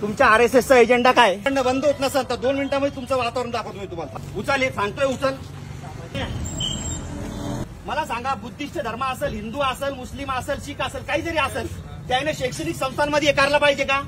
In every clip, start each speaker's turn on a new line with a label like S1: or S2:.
S1: तुमच्या आरएसएसचा एजेंडा काय? बंद होत नसेल तर 2 मिनिटांमध्ये तुमचं वातावरण दाखवतो मी तुम्हाला. उचल, हे सांगतोय उचल. मला सांगा, बुद्धिस्ट धर्म असेल, हिंदू असेल, मुस्लिम असेल, शीख असेल, काही जरी असेल, त्याने शैक्षणिक संस्थांमध्ये करायला पाहिजे का?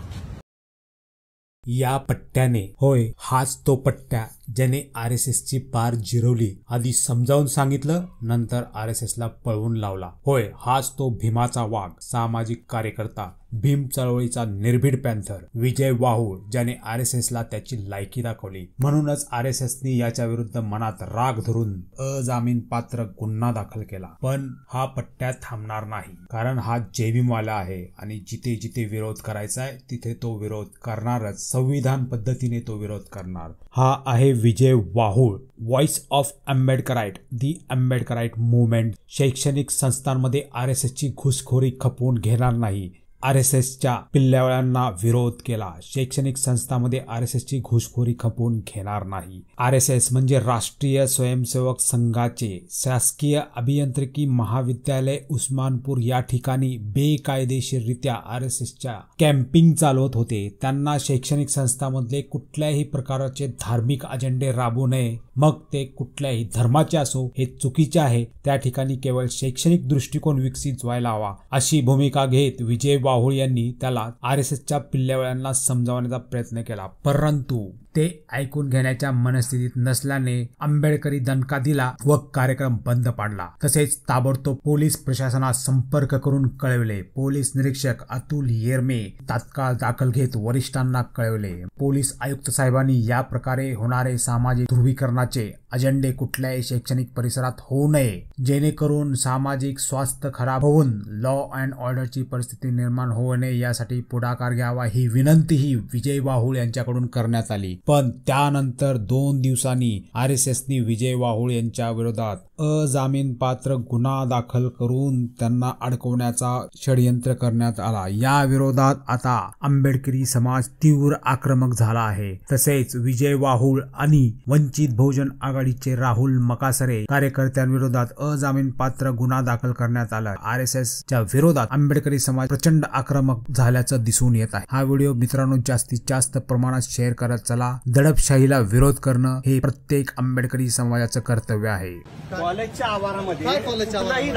S2: या पट्ट्याने, होय हाच तो पट्ट्या ज्याने आरएसएसची पार जिरवली. आधी समजावून सांगितलं, नंतर आरएसएसला पळवून लावला. होय हाच तो भीमाचा वाघ, सामाजिक कार्यकर्ता, भीम चळवळीचा निर्भीड पॅन्थर विजय वाहुळ, ज्याने आरएसएसला त्याची लायकी दाखवली. म्हणूनच आरएसएसने याच्या विरुद्ध मनात राग धरून अजामीन पात्र गुन्हा दाखल केला. पण हा पट्ट्या थांबणार नाही, कारण हा जय भीमवाला आहे आणि जिथे जिथे विरोध करायचा आहे तिथे तो विरोध करणारच. संविधान पद्धतीने तो विरोध करणार. हा आहे विजय Wahul, voice of Ambedkarite, the Ambedkarite movement. शैक्षणिक संस्थांमध्ये आरएसएसची घुसखोरी खपवून घेणार नाही. आरएसएसच्या पिल्लावळ्यांना विरोध केला. शैक्षणिक संस्थांमध्ये आरएसएसची घुसखोरी खपवून घेणार नाही. आरएसएस म्हणजे राष्ट्रीय स्वयंसेवक संघाचे शासकीय अभियांत्रिकी महाविद्यालय उस्मानपूर या ठिकाणी बेकायदेशीररित्या आरएसएसच्या कॅम्पिंग चालवत होते. त्यांना शैक्षणिक संस्थांमधले कुठल्याही प्रकारचे धार्मिक अजेंडे राबवू नये, मग ते कुठल्याही धर्माचे असो, हे चुकीचे आहे. त्या ठिकाणी केवळ शैक्षणिक दृष्टिकोन विकसित व्हायला हवा, अशी भूमिका घेत विजय वाहुळ यांनी त्याला आरएसएसच्या पिल्लावळ्यांना समजावण्याचा प्रयत्न केला. परंतु ते ऐकून घेण्याच्या मनस्थितीत नसल्याने आंबेडकरी दणका दिला व कार्यक्रम बंद पाडला. तसेच ताबडतोब पोलीस प्रशासनास संपर्क करून कळवले. पोलीस निरीक्षक अतुल येरमे तात्काळ दाखल घेत वरिष्ठांना कळवले. पोलीस आयुक्त साहेबांनी या प्रकारे होणारे सामाजिक ध्रुवीकरणाचे अजेंडे कुठल्याही शैक्षणिक परिसरात होऊ नये, जेणेकरून सामाजिक स्वास्थ्य खराब होऊन लॉ अँड ऑर्डरची परिस्थिती निर्माण होऊ नये, यासाठी पुढाकार घ्यावा, ही विनंतीही विजय वाहुळ यांच्याकडून करण्यात आली. पण त्यानंतर 2 दिवसांनी आरएसएसने विजय वाहुळ यांच्या विरोधात अजामीनपात्र गुन्हा दाखल करून त्यांना अडकवण्याचा षडयंत्र करण्यात आला. या विरोधात आता आंबेडकरी समाज तीव्र आक्रमक झाला आहे. तसेच विजय वाहुळ आणि वंचित बहुजन आघाडीचे राहुल मकासरे कार्यकर्त्यांविरोधात अजामीनपात्र गुन्हा दाखल करण्यात आला. आरएसएसच्या विरोधात आंबेडकरी समाज प्रचंड आक्रमक झाल्याचं दिसून येत आहे. हा व्हिडिओ मित्रांनो जास्तीत जास्त प्रमाणात शेअर करत चला. दडपशाहीला विरोध करणं हे प्रत्येक आंबेडकरी समाजाचं कर्तव्य आहे.
S1: कॉलेजच्या आवारामध्ये कुठलाही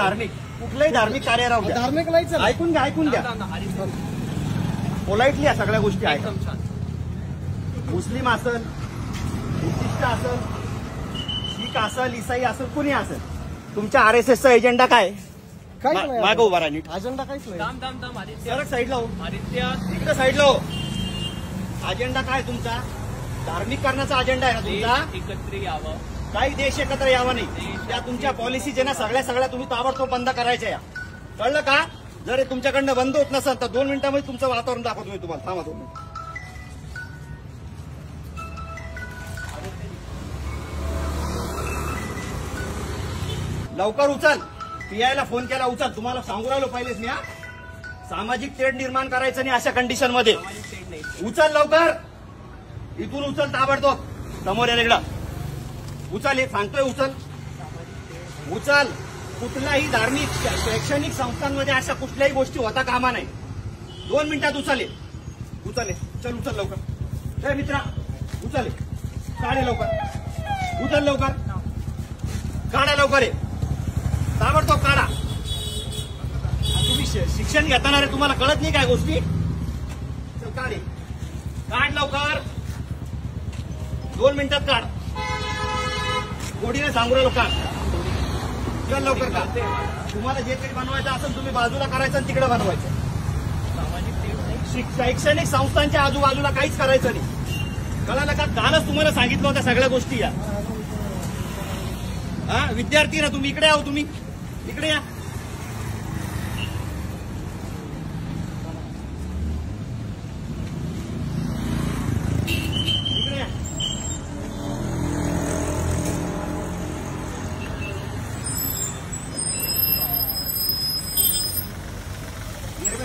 S1: धार्मिक कार्य राहू द्या.
S3: धार्मिक नाही,
S1: ऐकून घ्या पोलाइटली या सगळ्या गोष्टी आहेत. मुस्लिम असेल, बुद्धिस्ट असेल, शीख असेल, इसाई असेल, कुणी असेल, तुमच्या आरएसएसचा एजेंडा काय? मागं उभा राहा नीट.
S3: अजेंडा काहीच नाही.
S1: सरळ साईडला हो, तिकडे साईडला हो. अजेंडा काय तुमचा? धार्मिक करण्याचा अजेंडा आहे ना तुमचा?
S4: एकत्र यावं,
S1: काही देश एकत्र यावा नाही. त्या तुमच्या पॉलिसीज आहे ना, सगळ्या तुम्ही ताबडतोब बंद करायच्या. या कळलं का? जर हे तुमच्याकडनं बंद होत नसेल तर 2 मिनिटांमध्ये तुमचं वातावरण दाखवतो मी तुम्हाला. थांबा 2 मिनिट. लवकर उचल. पीआयला फोन केला, उचल. तुम्हाला सांगू राहिलो पहिलेच मी. सामाजिक तेढ निर्माण करायचं नाही अशा कंडिशन मध्ये. उचल लवकर, इथून उचल ताबडतोब. समोर या इकडं उचल, हे सांगतोय उचल. उचल. कुठल्याही धार्मिक शैक्षणिक संस्थांमध्ये अशा कुठल्याही गोष्टी होता कामा नाही. 2 मिनिटात उचल. उचल, चल उचल लवकर. ए मित्रा उचल, काढे लवकर. उचल लवकर, काढा लवकर. आहे ताबडतोब काढा. तुम्ही शिक्षण घेताना रे, तुम्हाला कळत नाही काय गोष्टी? चल काढे, काढ लवकर. 2 मिनिटात काढ. गोडीने सांगू राहिलो काढ. चल लवकर काढ. तुम्हाला जे काही बनवायचं असेल तुम्ही बाजूला करायचं आणि तिकडे बनवायचं. शैक्षणिक संस्थांच्या आजूबाजूला काहीच करायचं नाही. कळालं का? कालच तुम्हाला सांगितलं होत्या सगळ्या गोष्टी. या विद्यार्थी ना तुम्ही, इकडे आहो. तुम्ही इकडे या.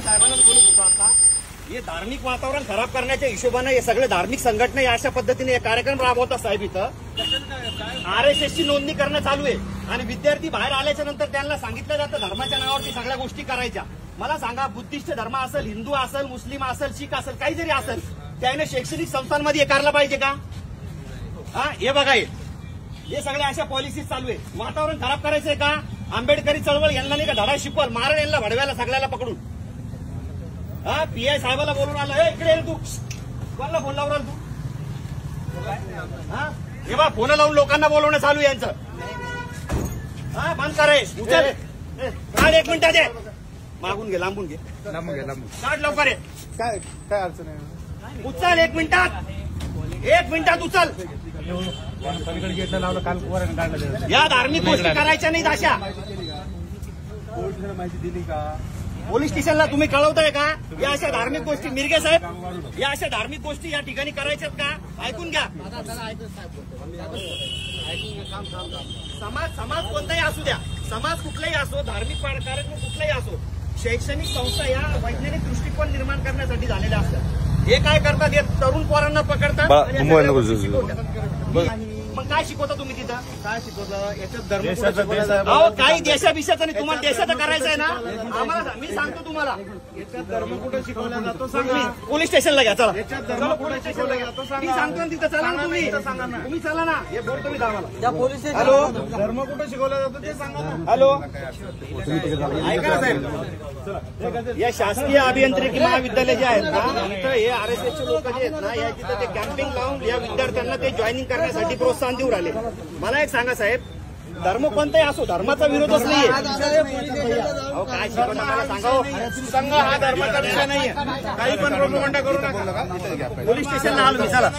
S1: साहेबांनाच बोलत होतो आता. हे धार्मिक वातावरण खराब करण्याच्या हिशोबाने हे सगळे धार्मिक संघटना अशा पद्धतीने हे कार्यक्रम राबवतात साहेब. इथं आरएसएसची नोंदणी करणं चालू आहे आणि विद्यार्थी बाहेर आल्याच्या नंतर त्यांना सांगितलं जातं धर्माच्या नावावरती सगळ्या गोष्टी करायच्या. मला सांगा, बुद्धिस्ट धर्म असेल, हिंदू असेल, मुस्लिम असेल, शीख असेल, काही जरी असेल, त्याने शैक्षणिक संस्थांमध्ये कारला पाहिजे का? हा, हे बघा, हे सगळ्या अशा पॉलिसी चालू आहे. वातावरण खराब करायचंय का? आंबेडकरी चळवळ यांना नाही का धडा शिकवाल, मारण यांना भडव्याला सगळ्याला पकडून. हा, पीआय साहेबाला बोलून आला, इकडे ये तू, कोणाला फोन लावणार तू? हा, हे बा, फोन लावून लोकांना बोलवणं चालू आहे यांचं. हा, बंद करे, उचल, काढ, 1 मिनिटात दे, मागून घे, लांबून घे, काढ लवकर, ये
S3: काय अडचण आहे?
S1: उचल, 1 मिनिटात, 1 मिनिटात उचल.
S3: पलीकडे गेटला लावलं, काल पोरांनी काढलं.
S1: या धार्मिक गोष्टी करायच्या नाहीत अशा.
S3: पोलिसांना माहिती दिली का?
S1: पोलीस स्टेशनला तुम्ही कळवताय का? या अशा धार्मिक गोष्टी, मिरगे साहेब, या अशा धार्मिक गोष्टी या ठिकाणी करायच्यात का? ऐकून घ्या. समाज कोणताही असू द्या, समाज कुठलाही असो, धार्मिक कार्यक्रम कुठलाही असो, शैक्षणिक संस्था या वैज्ञानिक दृष्टिकोन निर्माण करण्यासाठी झालेल्या असतात. हे काय करतात? हे तरुण पोरांना पकडतात आणि या सगळ्या गोष्टी शिकवतात. मग काय शिकवता तुम्ही तिथं?
S3: काय शिकवलं? याच्यात धर्म
S1: अहो, काही देशाभिषेचं नाही, तुम्हाला देशाचं करायचं आहे ना, आम्हाला मी सांगतो तुम्हाला.
S3: याच्यात धर्म कुठे शिकवला जातो सांगा.
S1: पोलीस स्टेशनला घ्या, चला.
S3: याच्यात धर्म कुठे शिकवला जातो
S1: मी
S3: सांगा.
S1: सांगतो ना तिथं, चला ना तुम्ही.
S3: सांगा ना.
S1: तुम्ही चला ना, हे बोर्ड तुम्ही दाबाला.
S3: हॅलो, धर्म कुठे शिकवला जातो ते सांगा ना.
S1: हॅलो, ऐका साहेब, या शासकीय अभियांत्रिकी महाविद्यालय जे आहेत ना, इथं हे आरएसएसचे लोक जे आहेत ना, या तिथं ते कॅम्पिंग लावून या विद्यार्थ्यांना ते जॉईनिंग करण्यासाठी प्रोत्साहन देऊ राहिले. मला एक सांगा साहेब, धर्म कोणताही असो, धर्माचा विरोधच नाहीये. अहो, काय शिकवता मला सांगा. संघ हा धर्माचा विषय नाहीये. काही पण प्रोपगंडा करू नका. पोलीस स्टेशनला आलो मी, चला.